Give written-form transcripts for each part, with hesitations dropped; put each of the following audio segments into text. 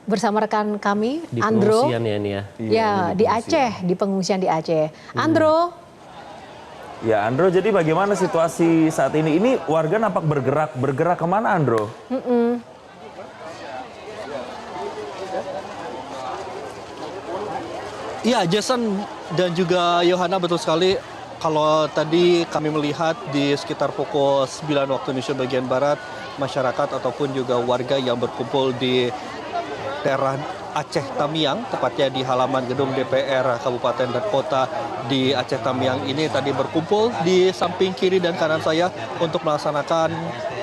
bersama rekan kami, Di Andro. pengungsian ya ini ya? Ya, di Aceh, di pengungsian di Aceh. Andro. Ya, Andro, jadi bagaimana situasi saat ini? Ini warga nampak bergerak kemana, Andro? Iya, Jason dan juga Yohana, betul sekali. Kalau tadi kami melihat di sekitar pukul 9 waktu Indonesia bagian Barat, masyarakat ataupun juga warga yang berkumpul di daerah Aceh Tamiang, tepatnya di halaman gedung DPR Kabupaten dan Kota di Aceh Tamiang ini tadi berkumpul di samping kiri dan kanan saya untuk melaksanakan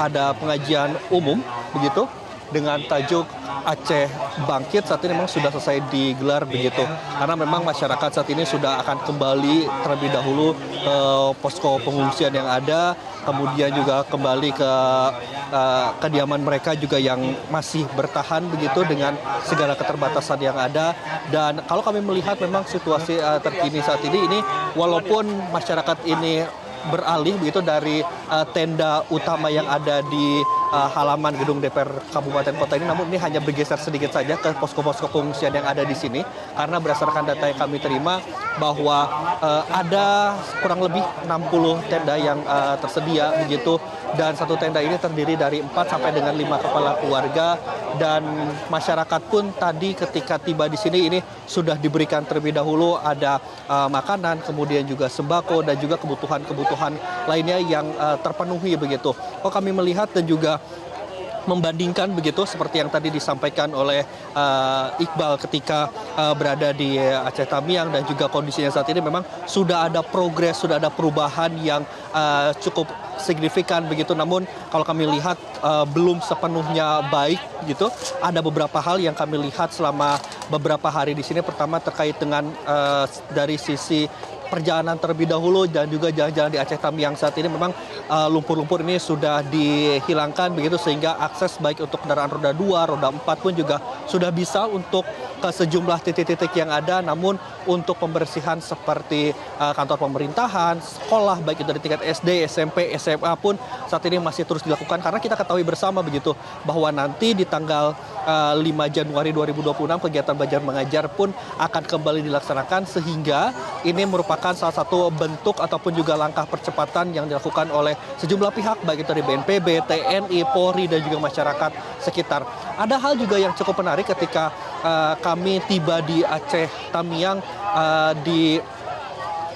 ada pengajian umum begitu dengan tajuk Aceh Bangkit. Saat ini memang sudah selesai digelar begitu, karena memang masyarakat saat ini sudah akan kembali terlebih dahulu ke posko pengungsian yang ada, kemudian juga kembali ke kediaman mereka juga yang masih bertahan begitu dengan segala keterbatasan yang ada. Dan kalau kami melihat memang situasi terkini saat ini walaupun masyarakat ini beralih begitu dari tenda utama yang ada di halaman gedung DPR Kabupaten Kota ini, namun ini hanya bergeser sedikit saja ke posko-posko pengungsian yang ada di sini, karena berdasarkan data yang kami terima bahwa ada kurang lebih 60 tenda yang tersedia begitu, dan satu tenda ini terdiri dari 4 sampai dengan 5 kepala keluarga. Dan masyarakat pun tadi ketika tiba di sini ini sudah diberikan terlebih dahulu ada makanan, kemudian juga sembako dan juga kebutuhan-kebutuhan lainnya yang terpenuhi begitu. Kalau kami melihat dan juga membandingkan begitu seperti yang tadi disampaikan oleh Iqbal ketika berada di Aceh Tamiang, dan juga kondisinya saat ini memang sudah ada progres, sudah ada perubahan yang cukup signifikan begitu. Namun kalau kami lihat belum sepenuhnya baik gitu. Ada beberapa hal yang kami lihat selama beberapa hari di sini. Pertama terkait dengan dari sisi perjalanan terlebih dahulu dan juga jalan-jalan di Aceh Tamiang saat ini memang lumpur-lumpur ini sudah dihilangkan begitu, sehingga akses baik untuk kendaraan roda 2, roda 4 pun juga sudah bisa untuk ke sejumlah titik-titik yang ada. Namun untuk pembersihan seperti kantor pemerintahan, sekolah baik itu dari tingkat SD, SMP, SMA pun saat ini masih terus dilakukan, karena kita ketahui bersama begitu bahwa nanti di tanggal 5 Januari 2026 kegiatan belajar mengajar pun akan kembali dilaksanakan, sehingga ini merupakan salah satu bentuk ataupun juga langkah percepatan yang dilakukan oleh sejumlah pihak baik itu dari BNPB, TNI, Polri dan juga masyarakat sekitar. Ada hal juga yang cukup menarik ketika kami tiba di Aceh Tamiang di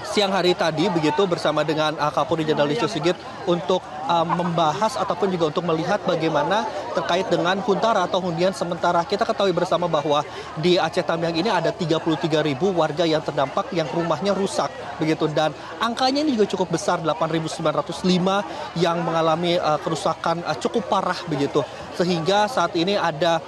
siang hari tadi begitu bersama dengan Kapolri Jenderal Listio Sigit untuk membahas ataupun juga untuk melihat bagaimana terkait dengan huntara atau hunian sementara. Kita ketahui bersama bahwa di Aceh Tamiang ini ada 33.000 warga yang terdampak yang rumahnya rusak begitu, dan angkanya ini juga cukup besar, 8.905 yang mengalami kerusakan cukup parah begitu, sehingga saat ini ada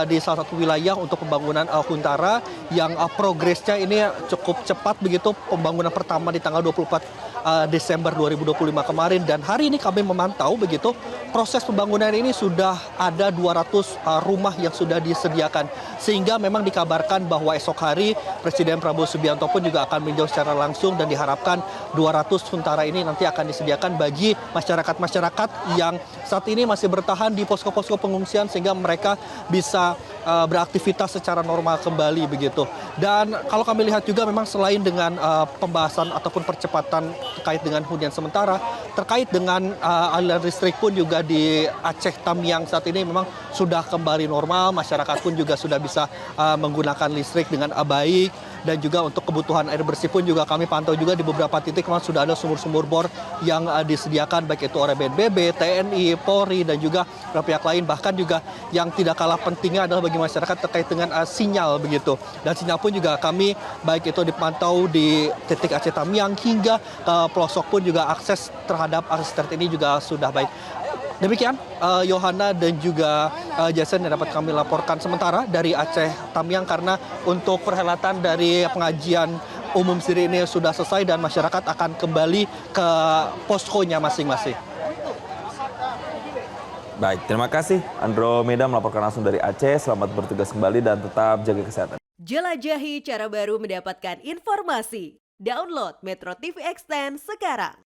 di salah satu wilayah untuk pembangunan huntara yang progresnya ini cukup cepat begitu. Pembangunan pertama di tanggal 24 Desember 2025 kemarin, dan hari ini kami memantau begitu proses pembangunan ini sudah ada 200 rumah yang sudah disediakan, sehingga memang dikabarkan bahwa esok hari Presiden Prabowo Subianto pun juga akan meninjau secara langsung, dan diharapkan 200 huntara ini nanti akan disediakan bagi masyarakat-masyarakat yang saat ini masih bertahan di posko-posko pengungsian, sehingga mereka bisa beraktivitas secara normal kembali begitu. Dan kalau kami lihat juga memang selain dengan pembahasan ataupun percepatan terkait dengan hunian sementara, terkait dengan aliran listrik pun juga di Aceh Tamiang saat ini memang sudah kembali normal. Masyarakat pun juga sudah bisa menggunakan listrik dengan baik, dan juga untuk kebutuhan air bersih pun juga kami pantau juga di beberapa titik memang sudah ada sumur-sumur bor yang disediakan baik itu oleh BNPB, TNI, Polri dan juga pihak lain. Bahkan juga yang tidak kalah pentingnya adalah bagi masyarakat terkait dengan sinyal begitu. Dan sinyal pun juga kami baik itu dipantau di titik Aceh Tamiang hingga ke pelosok pun juga akses terhadap akses internet ini juga sudah baik. Demikian Yohana dan juga Jason yang dapat kami laporkan sementara dari Aceh Tamiang, karena untuk perhelatan dari pengajian umum sendiri ini sudah selesai dan masyarakat akan kembali ke poskonya masing-masing. Baik, terima kasih Andromeda melaporkan langsung dari Aceh. Selamat bertugas kembali dan tetap jaga kesehatan. Jelajahi cara baru mendapatkan informasi. Download Metro TV Extend sekarang.